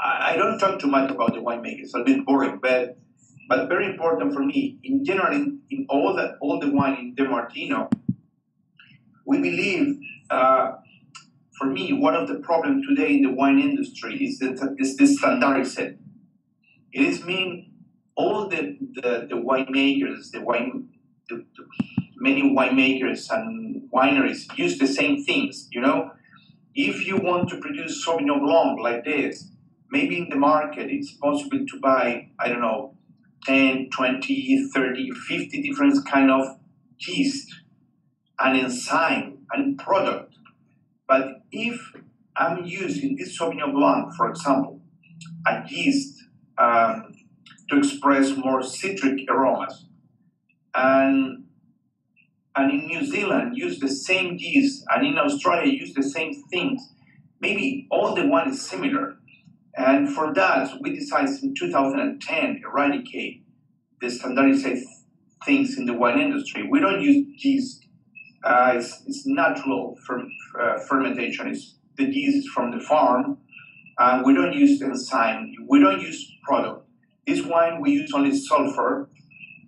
I don't talk too much about the winemakers. It's a bit boring, but very important for me. In general, in all the wine in De Martino, we believe. For me, one of the problems today in the wine industry is the standardization. It is mean all the winemakers, the many winemakers and wineries use the same things. If you want to produce Sauvignon Blanc like this, maybe in the market it's possible to buy, I don't know, 10, 20, 30, 50 different kind of yeast and enzyme and product. But if I'm using this Sauvignon Blanc, for example, a yeast to express more citric aromas, and in New Zealand use the same yeast, and in Australia use the same things, maybe all the wine is similar. And for that, we decided in 2010 eradicate the standardized things in the wine industry. We don't use yeast. It's natural fermentation. The yeast is from the farm. We don't use enzyme. We don't use product. This wine, we use only sulfur,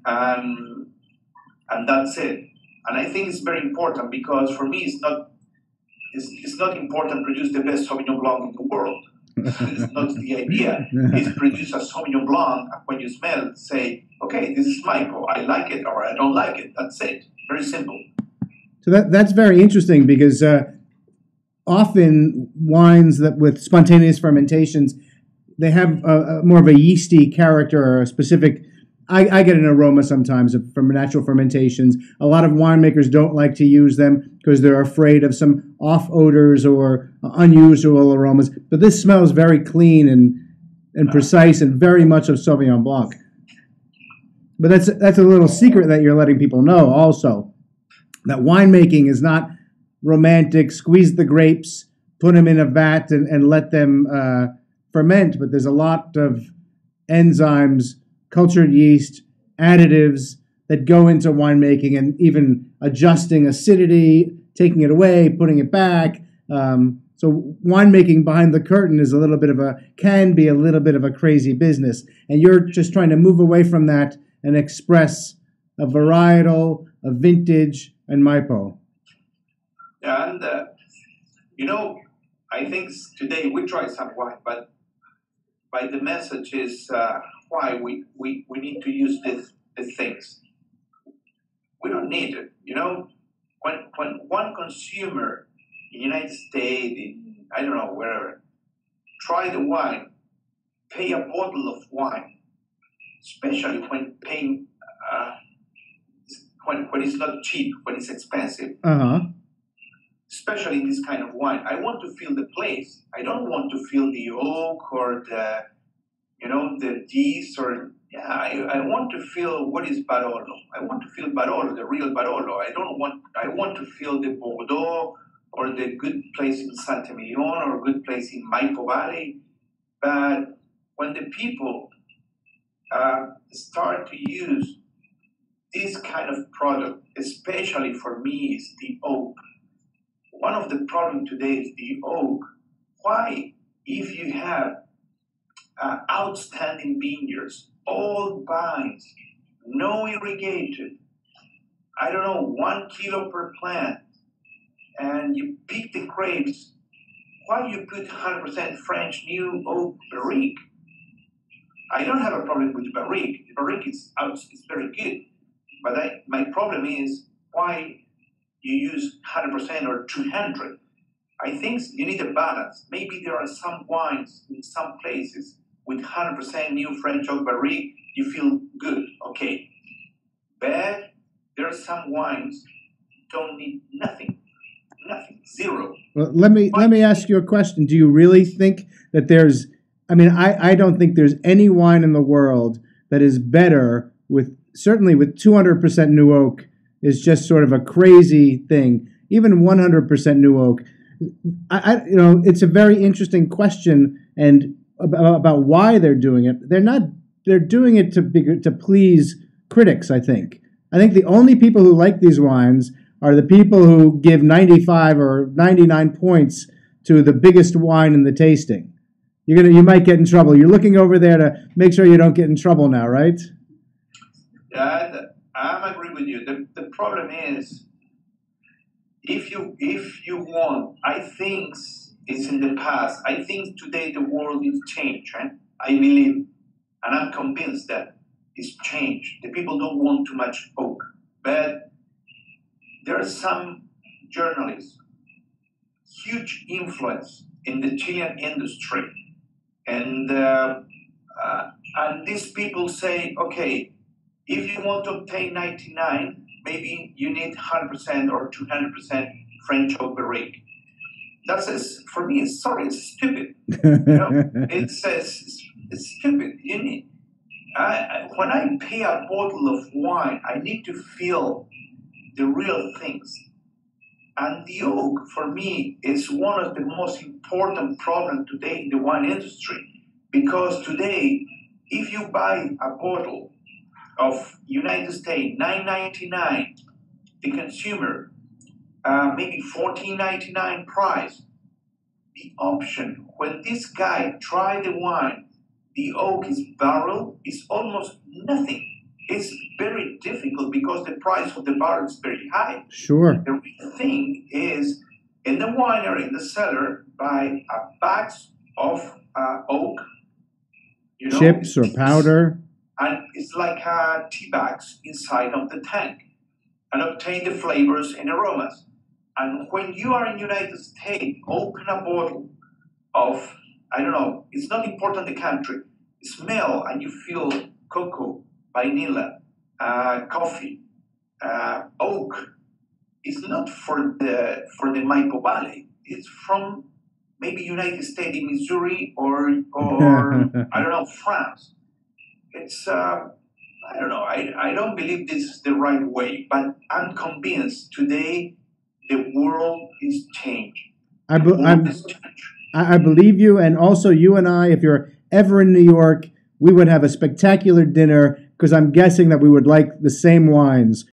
and that's it. And I think it's very important because for me, it's not important to produce the best Sauvignon Blanc in the world. It's not the idea. It's produce a Sauvignon Blanc, and when you smell, say, okay, this is Maipo. I like it or I don't like it. That's it. Very simple. So that's very interesting because often wines that with spontaneous fermentations, they have more of a yeasty character or a specific. I get an aroma sometimes from natural fermentations. A lot of winemakers don't like to use them because they're afraid of some off odors or unusual aromas. But this smells very clean and precise and very much of Sauvignon Blanc. But that's a little secret that you're letting people know also. That winemaking is not romantic, squeeze the grapes, put them in a vat and let them ferment, but there's a lot of enzymes, cultured yeast, additives that go into winemaking and even adjusting acidity, taking it away, putting it back. So winemaking behind the curtain can be a little bit of a crazy business. And you're just trying to move away from that and express a varietal, a vintage, and Maipo. Yeah, and I think today we try some wine, but the message is why we need to use these things. We don't need it. When one consumer in the United States, in I don't know wherever, try the wine, pay a bottle of wine, especially when paying. When it's not cheap, when it's expensive, especially in this kind of wine, I want to feel the place. I don't want to feel the oak or the yeast or I want to feel what is Barolo. I want to feel Barolo, the real Barolo. I want to feel the Bordeaux or the good place in Saint-Emilion or good place in Maipo Valley. But when the people start to use this kind of product, especially for me, is the oak. One of the problems today is the oak. Why, if you have outstanding vineyards, old vines, no irrigated, 1 kilo per plant, and you pick the grapes, why you put 100% French new oak barrique? I don't have a problem with the barrique. The barrique is very good. But my problem is why you use 100% or 200. I think you need a balance. Maybe there are some wines in some places with 100% new French oak barrique, you feel good, okay. But there are some wines don't need nothing, zero. Well, let me ask you a question. Do you really think that there's? I don't think there's any wine in the world that is better certainly with 200% new oak is just sort of a crazy thing. Even 100% new oak, it's a very interesting question and about why they're doing it. They're doing it to please critics. I think the only people who like these wines are the people who give 95 or 99 points to the biggest wine in the tasting. You might get in trouble. You're looking over there to make sure you don't get in trouble now, right? Yeah, I agree with you. The problem is, if you want, I think it's in the past. I think today the world is changed, right? I believe, and I'm convinced that it's changed. The people don't want too much oak, but there are some journalists, huge influence in the Chilean industry, and these people say, okay, if you want to obtain 99, maybe you need 100% or 200% French oak barrique. That's for me. Sorry, it's stupid. It's stupid. You need. When I pay a bottle of wine, I need to feel the real things. And the oak, for me, is one of the most important problems today in the wine industry. Because today, if you buy a bottle of United States, $9.99, the consumer, maybe $14.99 price, the option, when this guy try the wine, the oak is barrel, is almost nothing. It's very difficult because the price of the barrel is very high. Sure. The real thing is, in the winery, in the cellar, buy a bags of oak, chips or powder. And it's like tea bags inside of the tank, and obtain the flavors and aromas. And when you are in the United States, open a bottle of, I don't know, it's not important the country, smell and you feel cocoa, vanilla, coffee, oak. It's not for the Maipo Valley. It's from maybe United States, in Missouri, or I don't know, France. It's I don't know. I don't believe this is the right way, but I'm convinced today the world is changed. I believe you, and also you and I, if you're ever in New York, we would have a spectacular dinner because I'm guessing that we would like the same wines.